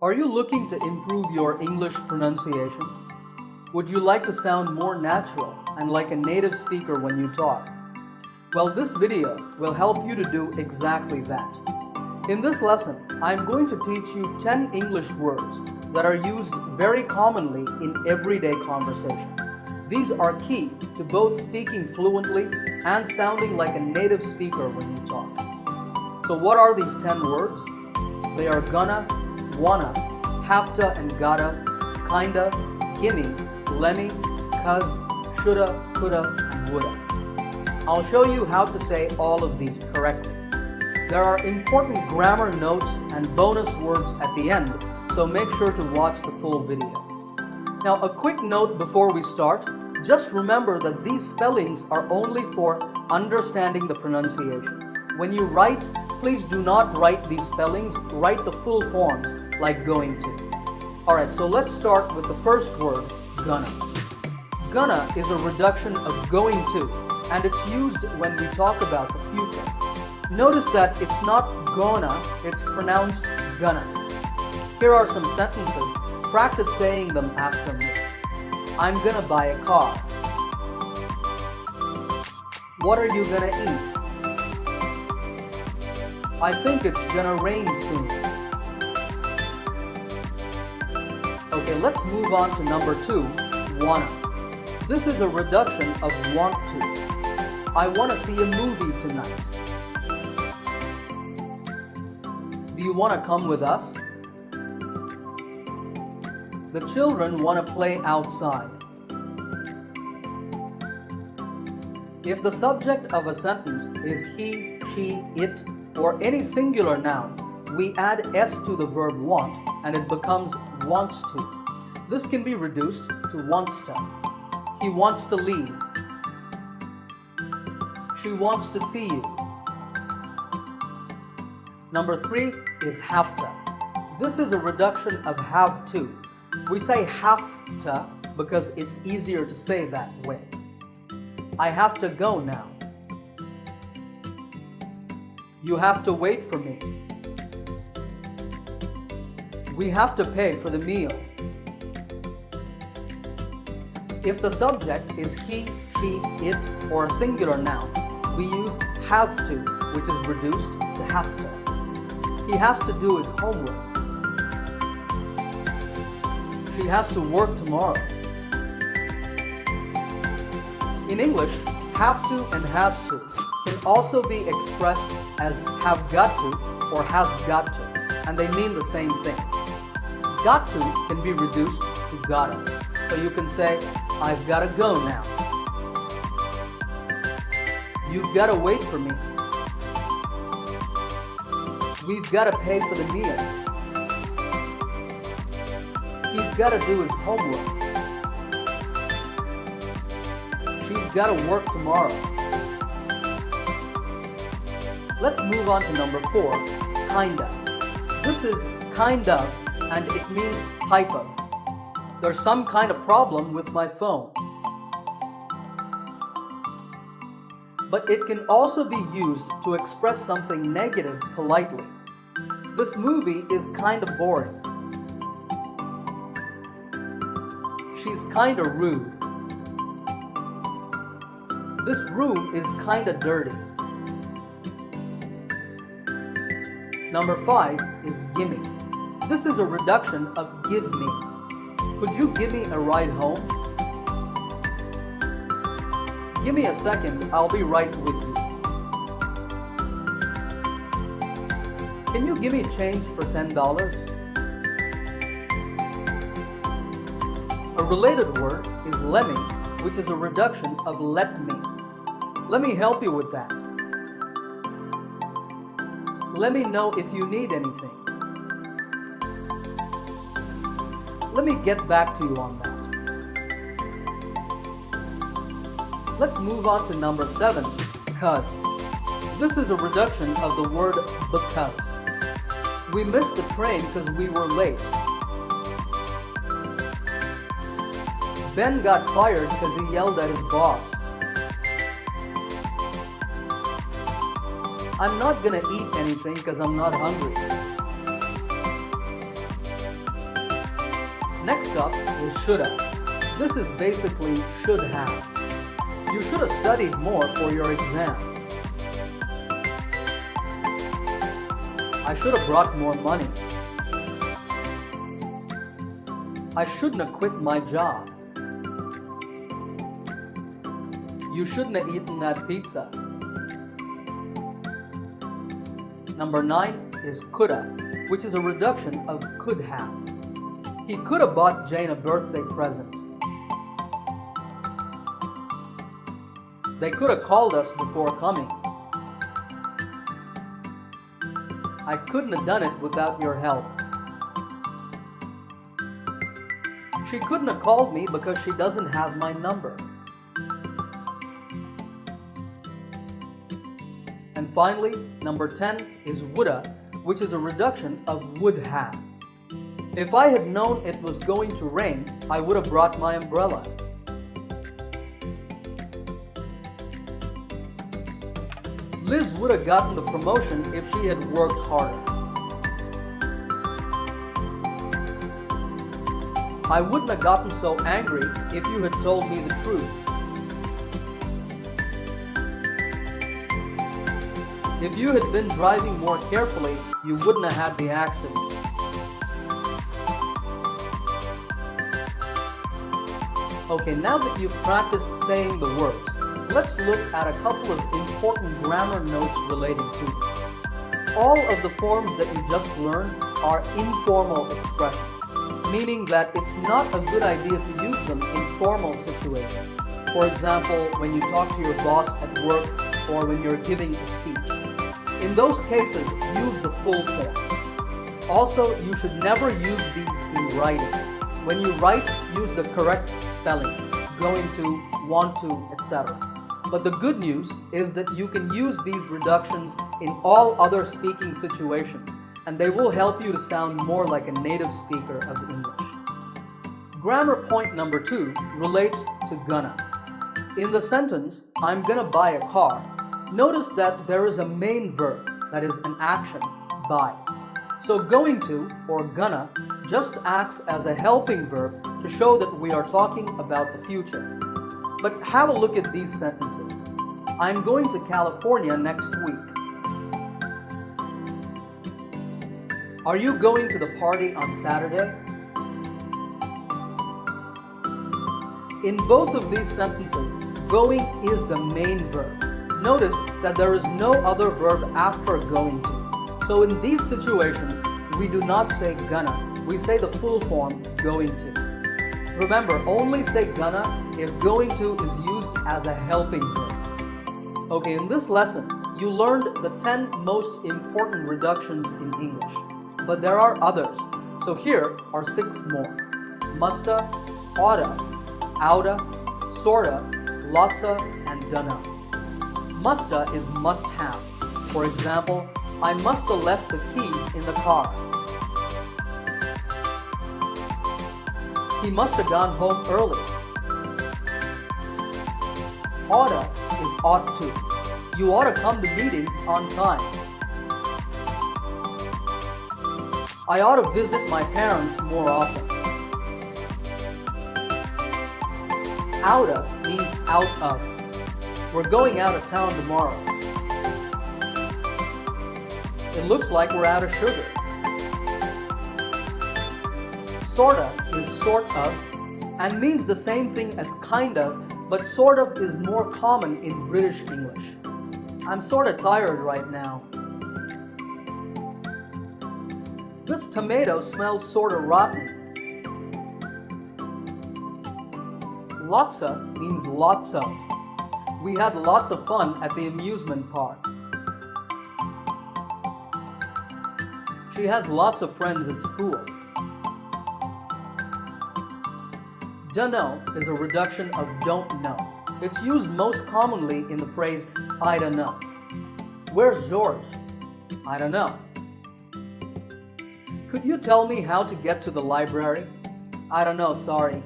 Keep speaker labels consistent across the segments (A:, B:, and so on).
A: Are you looking to improve your English pronunciation? Would you like to sound more natural and like a native speaker when you talk? Well, this video will help you to do exactly that. In this lesson, I'm going to teach you 10 English words that are used very commonly in everyday conversation. These are key to both speaking fluently and sounding like a native speaker when you talk. So what are these 10 words? They are gonna, wanna, have-to and gotta, kinda, gimme, lemme, cuz, shoulda, coulda, and woulda. I'll show you how to say all of these correctly. There are important grammar notes and bonus words at the end, so make sure to watch the full video. Now, a quick note before we start. Just remember that these spellings are only for understanding the pronunciation. When you write, please do not write these spellings, write the full forms like going to. Alright, so let's start with the first word, gonna. Gonna is a reduction of going to, and it's used when we talk about the future. Notice that it's not gonna, it's pronounced gonna. Here are some sentences. Practice saying them after me. I'm gonna buy a car. What are you gonna eat? I think it's gonna rain soon. Okay, let's move on to number 2, wanna. This is a reduction of want to. I wanna see a movie tonight. Do you wanna come with us? The children want to play outside. If the subject of a sentence is he, she, it, or any singular noun, we add s to the verb want and it becomes wants to. This can be reduced to wants to. He wants to leave. She wants to see you. Number 3 is have to. This is a reduction of have to. We say have to because it's easier to say that way. I have to go now. You have to wait for me. We have to pay for the meal. If the subject is he, she, it, or a singular noun, we use has to, which is reduced to has to. He has to do his homework. She has to work tomorrow. In English, have to and has to can also be expressed as have got to or has got to, and they mean the same thing. Got to can be reduced to gotta. So you can say, I've gotta go now. You've gotta wait for me. We've gotta pay for the meal. He's got to do his homework. She's got to work tomorrow. Let's move on to number 4, kinda. This is kind of, and it means type of. There's some kind of problem with my phone. But it can also be used to express something negative politely. This movie is kind of boring. She's kinda rude. This room is kinda dirty. Number 5 is gimme. This is a reduction of give me. Could you give me a ride home? Give me a second, I'll be right with you. Can you give me change for $10? A related word is lemme, which is a reduction of let me. Let me help you with that. Let me know if you need anything. Let me get back to you on that. Let's move on to number 7, cuz. This is a reduction of the word because. We missed the train because we were late. Ben got fired because he yelled at his boss. I'm not gonna eat anything because I'm not hungry. Next up is shoulda. This is basically should have. You should have studied more for your exam. I should have brought more money. I shouldn't have quit my job. You shouldn't have eaten that pizza. Number 9 is coulda, which is a reduction of could have. He could have bought Jane a birthday present. They could have called us before coming. I couldn't have done it without your help. She couldn't have called me because she doesn't have my number. And finally, number 10 is woulda, which is a reduction of would have. If I had known it was going to rain, I would have brought my umbrella. Liz would have gotten the promotion if she had worked harder. I wouldn't have gotten so angry if you had told me the truth. If you had been driving more carefully, you wouldn't have had the accident. Okay, now that you've practiced saying the words, let's look at a couple of important grammar notes relating to them. All of the forms that you just learned are informal expressions, meaning that it's not a good idea to use them in formal situations. For example, when you talk to your boss at work or when you're giving a speech. In those cases, use the full forms. Also, you should never use these in writing. When you write, use the correct spelling, going to, want to, etc. But the good news is that you can use these reductions in all other speaking situations, and they will help you to sound more like a native speaker of English. Grammar point number 2 relates to gonna. In the sentence, I'm gonna buy a car, notice that there is a main verb, that is an action, buy. So going to, or gonna, just acts as a helping verb to show that we are talking about the future. But have a look at these sentences. I'm going to California next week. Are you going to the party on Saturday? In both of these sentences, going is the main verb. Notice that there is no other verb after going to. So in these situations, we do not say gonna, we say the full form going to. Remember, only say gonna if going to is used as a helping verb. Okay, in this lesson, you learned the 10 most important reductions in English, but there are others. So here are 6 more. Musta, oughta, oughta, sorta, lotta, and dunna. Musta is must have. For example, I must have left the keys in the car. He must have gone home early. Oughta is ought to. You ought to come to meetings on time. I ought to visit my parents more often. Oughta means out of. We're going out of town tomorrow. It looks like we're out of sugar. Sorta is sort of and means the same thing as kind of, but sort of is more common in British English. I'm sorta tired right now. This tomato smells sorta rotten. Lotsa means lots of. We had lots of fun at the amusement park. She has lots of friends at school. Dunno is a reduction of don't know. It's used most commonly in the phrase, I don't know. Where's George? I don't know. Could you tell me how to get to the library? I don't know, sorry.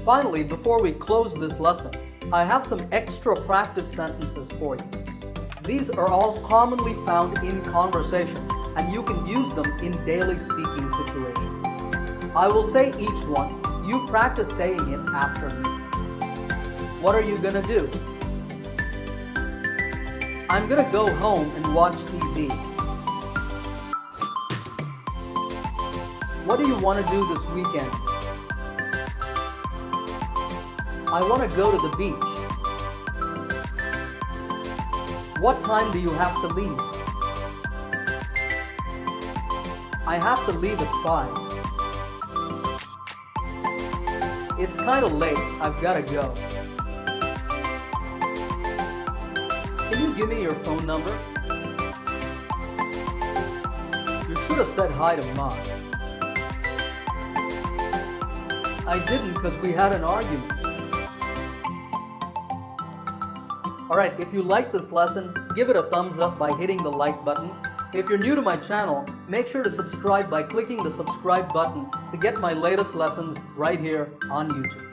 A: Finally, before we close this lesson, I have some extra practice sentences for you. These are all commonly found in conversation, and you can use them in daily speaking situations. I will say each one. You practice saying it after me. What are you gonna do? I'm gonna go home and watch TV. What do you want to do this weekend? I want to go to the beach. What time do you have to leave? I have to leave at 5. It's kind of late. I've got to go. Can you give me your phone number? You should have said hi to Mom. I didn't because we had an argument. Alright, if you like this lesson, give it a thumbs up by hitting the like button. If you're new to my channel, make sure to subscribe by clicking the subscribe button to get my latest lessons right here on YouTube.